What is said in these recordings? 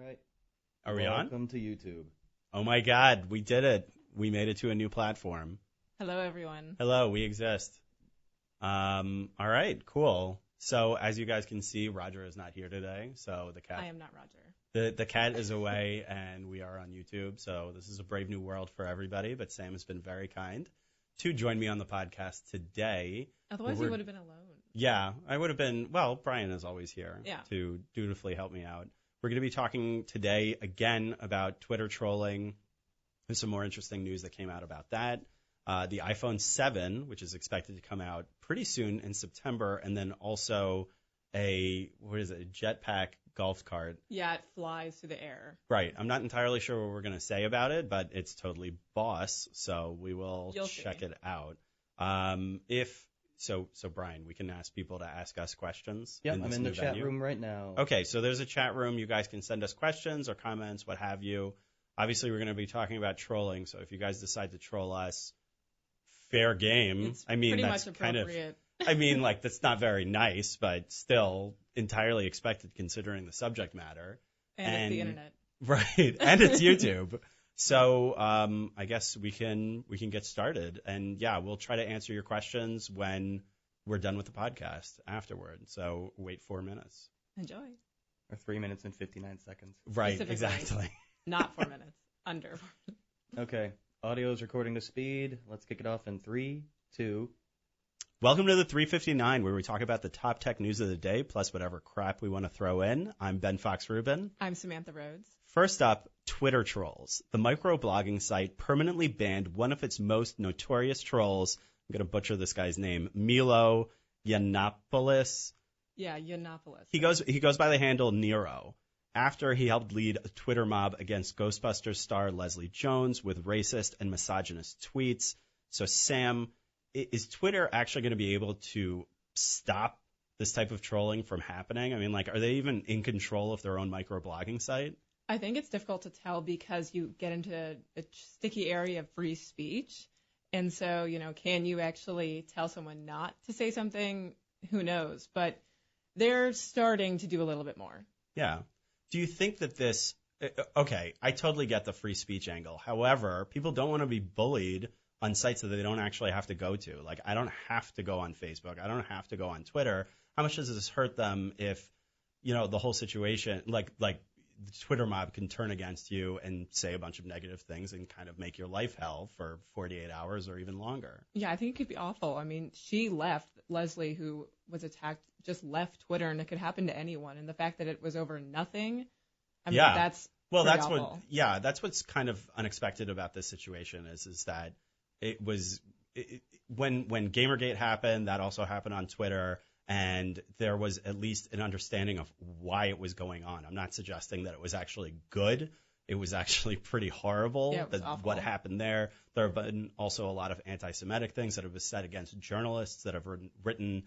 All right. Are we on? Welcome to YouTube. Oh my God, we did it. We made it to a new platform. Hello, everyone. Hello, we exist. All right, cool. So as you guys can see, Roger is not here today. So the cat. I am not Roger. The cat is away, and we are on YouTube. So this is a brave new world for everybody. But Sam has been very kind to join me on the podcast today. Otherwise, you would have been alone. Yeah, I would have been. Well, Brian is always here to dutifully help me out. We're going to be talking today again about Twitter trolling. There's some more interesting news that came out about that. The iPhone 7, which is expected to come out pretty soon in September, and then also a jetpack golf cart. Yeah, it flies through the air. Right. I'm not entirely sure what we're going to say about it, but it's totally boss, so we will check it out. So Brian, we can ask people to ask us questions. Yeah, I'm in the chat room right now. Okay, so there's a chat room. You guys can send us questions or comments, what have you. Obviously, we're going to be talking about trolling, so if you guys decide to troll us, fair game. It's pretty much appropriate. That's not very nice, but still entirely expected considering the subject matter. And it's the internet. Right, and it's YouTube. So I guess we can get started. And, yeah, we'll try to answer your questions when we're done with the podcast afterward. So wait 4 minutes. Enjoy. Or 3 minutes and 59 seconds. Right, exactly. Not 4 minutes. Under 4 minutes. Okay. Audio is recording to speed. Let's kick it off in 3, 2. Welcome to the 359, where we talk about the top tech news of the day, plus whatever crap we want to throw in. I'm Ben Fox Rubin. I'm Samantha Rhodes. First up, Twitter trolls. The microblogging site permanently banned one of its most notorious trolls. I'm going to butcher this guy's name, Milo Yiannopoulos. Yeah, Yiannopoulos. He goes by the handle Nero, after he helped lead a Twitter mob against Ghostbusters star Leslie Jones with racist and misogynist tweets. So, Sam, is Twitter actually going to be able to stop this type of trolling from happening? I mean, are they even in control of their own microblogging site? I think it's difficult to tell because you get into a sticky area of free speech. And so, can you actually tell someone not to say something? Who knows? But they're starting to do a little bit more. Yeah. Do you think that this – okay, I totally get the free speech angle. However, people don't want to be bullied on sites that they don't actually have to go to. I don't have to go on Facebook. I don't have to go on Twitter. How much does this hurt them if, the whole situation – like the Twitter mob can turn against you and say a bunch of negative things and kind of make your life hell for 48 hours or even longer? Yeah, I think it could be awful. I mean, she left, Leslie, who was attacked, just left Twitter, and it could happen to anyone. And the fact that it was over nothing, that's awful. That's what's kind of unexpected about this situation is that it was when Gamergate happened, that also happened on Twitter. And there was at least an understanding of why it was going on. I'm not suggesting that it was actually good. It was actually pretty horrible, what happened there. There have been also a lot of anti-Semitic things that have been said against journalists that have written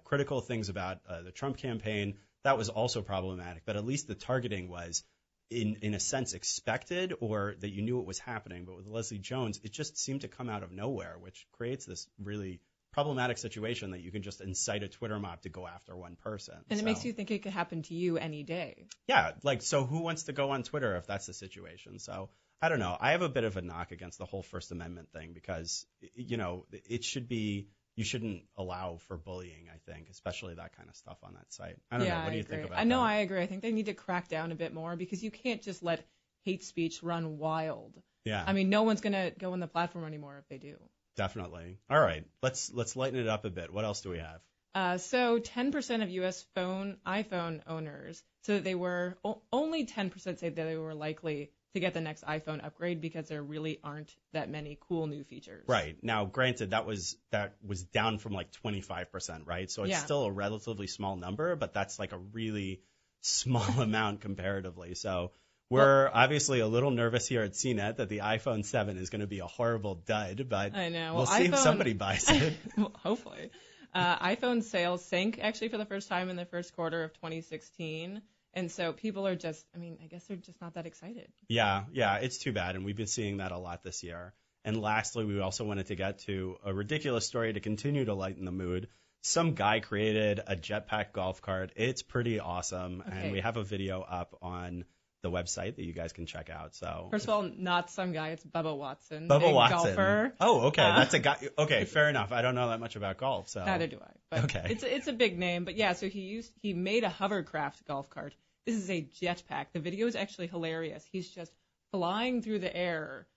critical things about the Trump campaign. That was also problematic. But at least the targeting was, in a sense, expected, or that you knew it was happening. But with Leslie Jones, it just seemed to come out of nowhere, which creates this really problematic situation that you can just incite a Twitter mob to go after one person. And it makes you think it could happen to you any day. Yeah, so who wants to go on Twitter if that's the situation? So I don't know. I have a bit of a knock against the whole First Amendment thing because, it should be, you shouldn't allow for bullying, I think, especially that kind of stuff on that site. I don't know. What do you think about that? No, I agree. I think they need to crack down a bit more because you can't just let hate speech run wild. Yeah. I mean, no one's going to go on the platform anymore if they do. Definitely. All right. Let's lighten it up a bit. What else do we have? So 10% of U.S. iPhone owners, so they were only 10% say that they were likely to get the next iPhone upgrade because there really aren't that many cool new features. Right. Now, granted, that was down from 25%, right? So it's still a relatively small number, but that's a really small amount comparatively. So we're obviously a little nervous here at CNET that the iPhone 7 is going to be a horrible dud, but I know. We'll see if somebody buys it. Well, hopefully. iPhone sales sank actually for the first time in the first quarter of 2016. And so people are just, I guess they're just not that excited. Yeah, it's too bad. And we've been seeing that a lot this year. And lastly, we also wanted to get to a ridiculous story to continue to lighten the mood. some guy created a jetpack golf cart. It's pretty awesome, Okay. and we have a video up on the website that you guys can check out. So First of all, not some guy. It's Bubba Watson. Bubba big Watson. Golfer. Oh, okay. That's a guy. Okay, fair enough. I don't know that much about golf, so Neither do I. But Okay. It's a big name. But yeah, so he made a hovercraft golf cart. This is a jetpack. The video is actually hilarious. He's just flying through the air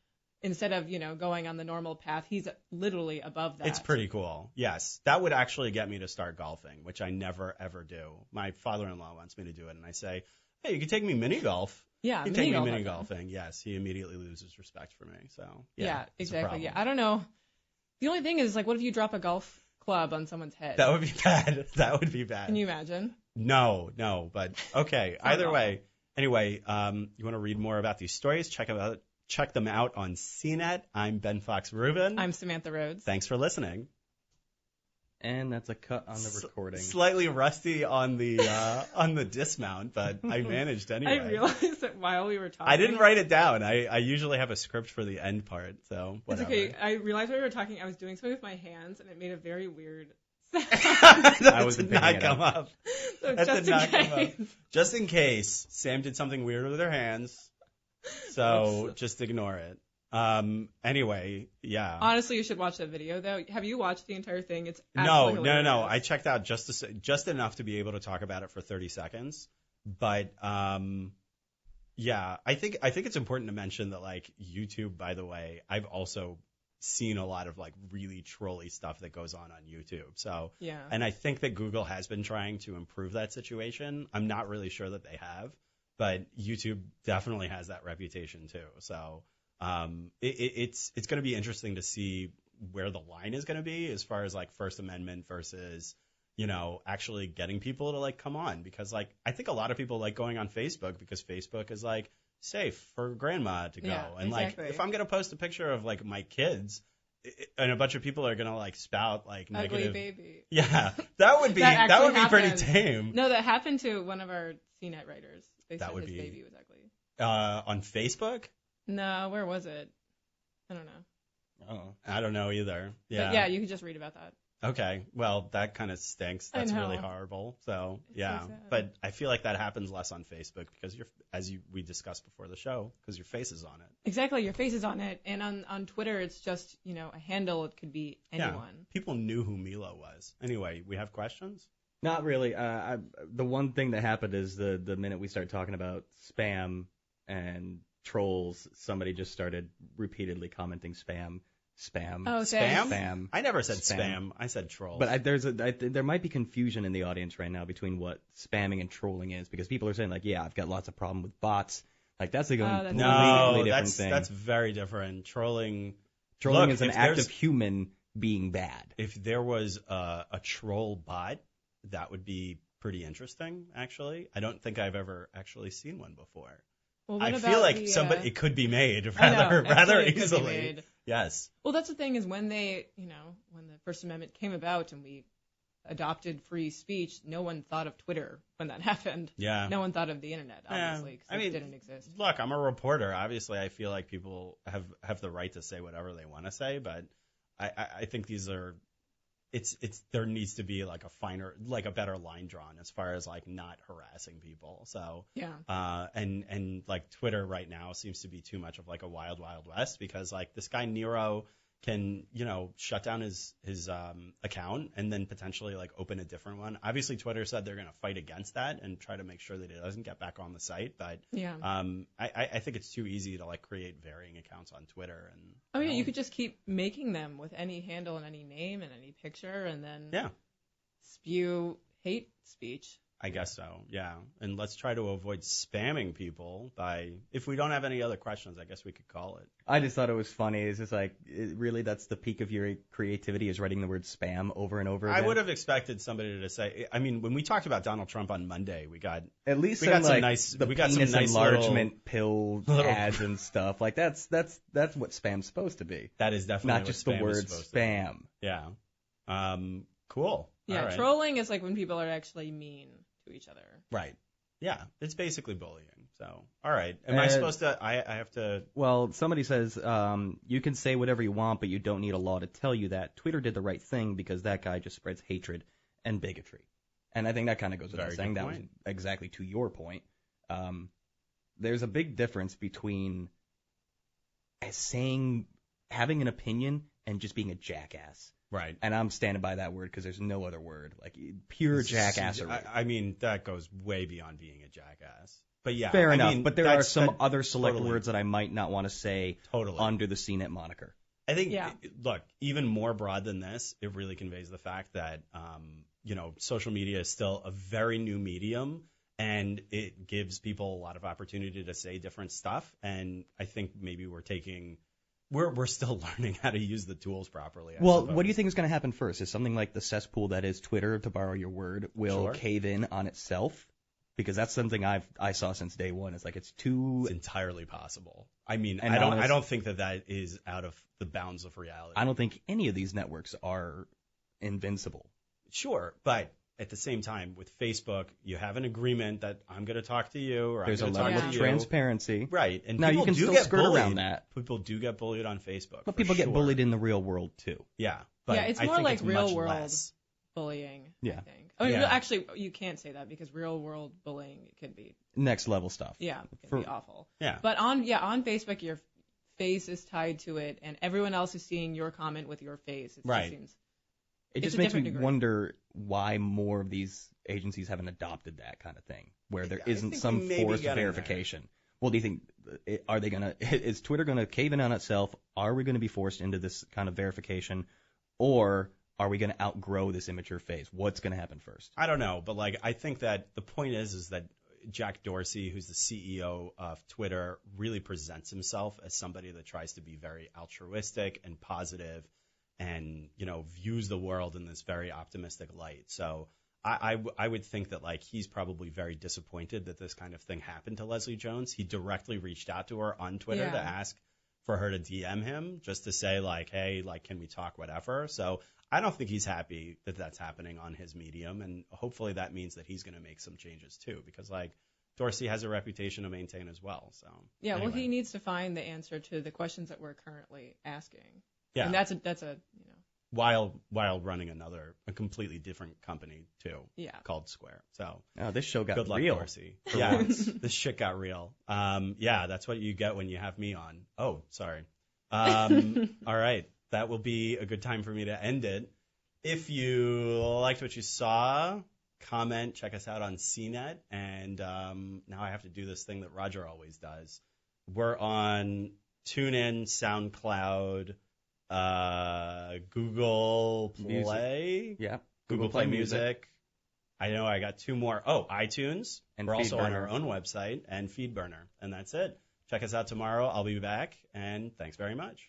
instead of, going on the normal path. He's literally above that. It's pretty cool. Yes, that would actually get me to start golfing, which I never ever do. My father-in-law wants me to do it, and I say, "Hey, you can take me mini golf." Yeah, You can take me mini golfing. Yes, he immediately loses respect for me. So Yeah, it's a exactly. problem. Yeah, I don't know. The only thing is, what if you drop a golf club on someone's head? That would be bad. That would be bad. Can you imagine? No, but okay. Either awful. way. Anyway, you want to read more about these stories? Check them out on CNET. I'm Ben Fox Rubin. I'm Samantha Rhodes. Thanks for listening. And that's a cut on the recording. Slightly rusty on the dismount, but I managed anyway. I realized that while we were talking. I didn't write it down. I usually have a script for the end part, so It's whatever. okay. I realized while we were talking, I was doing something with my hands, and it made a very weird sound. That wasn't did not picking it come up. So That just did not in come up. case. Just in case Sam did something weird with her hands, so just ignore it. Anyway, yeah. Honestly, you should watch that video, though. Have you watched the entire thing? It's No. absolutely I hilarious. checked out just enough to be able to talk about it for 30 seconds. But yeah, I think it's important to mention that YouTube, by the way, I've also seen a lot of really trolly stuff that goes on YouTube. So Yeah. and I think that Google has been trying to improve that situation. I'm not really sure that they have, but YouTube definitely has that reputation too. So it's going to be interesting to see where the line is going to be as far as First Amendment versus, actually getting people to come on, because I think a lot of people like going on Facebook because Facebook is safe for grandma to go. Yeah, And exactly. if I'm going to post a picture of my kids and a bunch of people are going to spout Ugly negative. baby. Yeah, that would be That actually pretty happened. tame. No, that happened to one of our CNET writers. They That said would his be- baby was ugly. On Facebook? No, where was it? I don't know. Oh. I don't know either. Yeah. But yeah, you could just read about that. Okay. Well, that kind of stinks. I That's know. really horrible. So, It's yeah. so sad. But I feel like that happens less on Facebook because we discussed before the show, because your face is on it. Exactly, your face is on it. And on Twitter, it's just, a handle. It could be anyone. Yeah. People knew who Milo was. Anyway, we have questions? Not really. The one thing that happened is the minute we started talking about spam and trolls, somebody just started repeatedly commenting spam. Oh, Spam? Spam. I never said Spam. spam. I said troll. But there might be confusion in the audience right now between what spamming and trolling is, because people are saying yeah, I've got lots of problem with bots. That's a completely no, different thing. that's very different. Trolling Trolling Look, is an if act there's- of human being bad. If there was a troll bot, that would be pretty interesting, actually. I don't think I've ever actually seen one before. Well, I what feel about like the, it could be made I know, rather actually, it could be easily. made. Yes. Well, that's the thing is when when the First Amendment came about and we adopted free speech, no one thought of Twitter when that happened. Yeah. No one thought of the internet, obviously, I because mean, it didn't exist. Look, I'm a reporter. Obviously, I feel like people have the right to say whatever they want to say, but I think these are there needs to be a better line drawn as far as not harassing people. So Yeah. and Twitter right now seems to be too much of a wild west, because this guy Nero can shut down his account and then potentially open a different one. Obviously, Twitter said they're going to fight against that and try to make sure that it doesn't get back on the site. But Yeah. I think it's too easy to create varying accounts on Twitter. And Oh, yeah, you could just keep making them with any handle and any name and any picture and then spew hate speech. I guess so, yeah. And let's try to avoid spamming people if we don't have any other questions, I guess we could call it. I just thought it was funny. It's just really, that's the peak of your creativity, is writing the word spam over and over again. I would have expected somebody to say, I mean, when we talked about Donald Trump on Monday, we got at least we got some penis nice enlargement pill little- ads and stuff. That's what spam's supposed to be. that is definitely Not what just the spam is word supposed to be. spam. Yeah. Cool. Yeah, All right. trolling is when people are actually mean to each other. Right. Yeah, it's basically bullying. So, all right. Am I supposed to? I have to. Well, somebody says you can say whatever you want, but you don't need a law to tell you that. Twitter did the right thing because that guy just spreads hatred and bigotry. And I think that kind of goes without saying. That was exactly to your point. There's a big difference between having an opinion and just being a jackass. Right. And I'm standing by that word because there's no other word. Like, pure jackassery. I mean, that goes way beyond being a jackass. But yeah. Fair enough. Mean, but there are some other select words that I might not want to say totally under the CNET moniker. I think, look, even more broad than this, it really conveys the fact that, social media is still a very new medium, and it gives people a lot of opportunity to say different stuff. And I think maybe we're still learning how to use the tools properly. Well, what do you think is going to happen first? Is something like the cesspool that is Twitter, to borrow your word, will cave in on itself? Because that's something I saw since day one. It's like it's entirely possible. I mean, I don't think that is out of the bounds of reality. I don't think any of these networks are invincible. Sure, but at the same time, with Facebook, you have an agreement that I'm going to talk to you, or there's I'm going to talk to you. There's a level of transparency. Right, and now you can still skirt around that. People do get bullied on Facebook. But people get bullied in the real world too. Yeah, but it's more like real world bullying. Yeah. I think. I mean, actually, you can't say that because real world bullying could be next level stuff. Yeah, it can be awful. Yeah. But on Facebook, your face is tied to it, and everyone else is seeing your comment with your face. It just makes me wonder why more of these agencies haven't adopted that kind of thing, where there isn't some forced verification. Well, do you think is Twitter going to cave in on itself? Are we going to be forced into this kind of verification, or are we going to outgrow this immature phase? What's going to happen first? I don't know, but I think that the point is that Jack Dorsey, who's the CEO of Twitter, really presents himself as somebody that tries to be very altruistic and positive, and views the world in this very optimistic light. So I would think that he's probably very disappointed that this kind of thing happened to Leslie Jones. He directly reached out to her on Twitter to ask for her to DM him, just to say hey, can we talk, whatever. So I don't think he's happy that that's happening on his medium, and hopefully that means that he's going to make some changes too, because Dorsey has a reputation to maintain as well. So well, he needs to find the answer to the questions that we're currently asking. Yeah, and that's a while running a completely different company too. Yeah, called Square. So this show got good luck, real. Dorsey. Yeah, this shit got real. That's what you get when you have me on. Oh, sorry. All right. That will be a good time for me to end it. If you liked what you saw, comment, check us out on CNET. And now I have to do this thing that Roger always does. We're on TuneIn, SoundCloud, Google Play. Music. Yeah. Google Play Music. I know I got two more. Oh, iTunes. And we're also on our own website, and FeedBurner. And that's it. Check us out tomorrow. I'll be back. And thanks very much.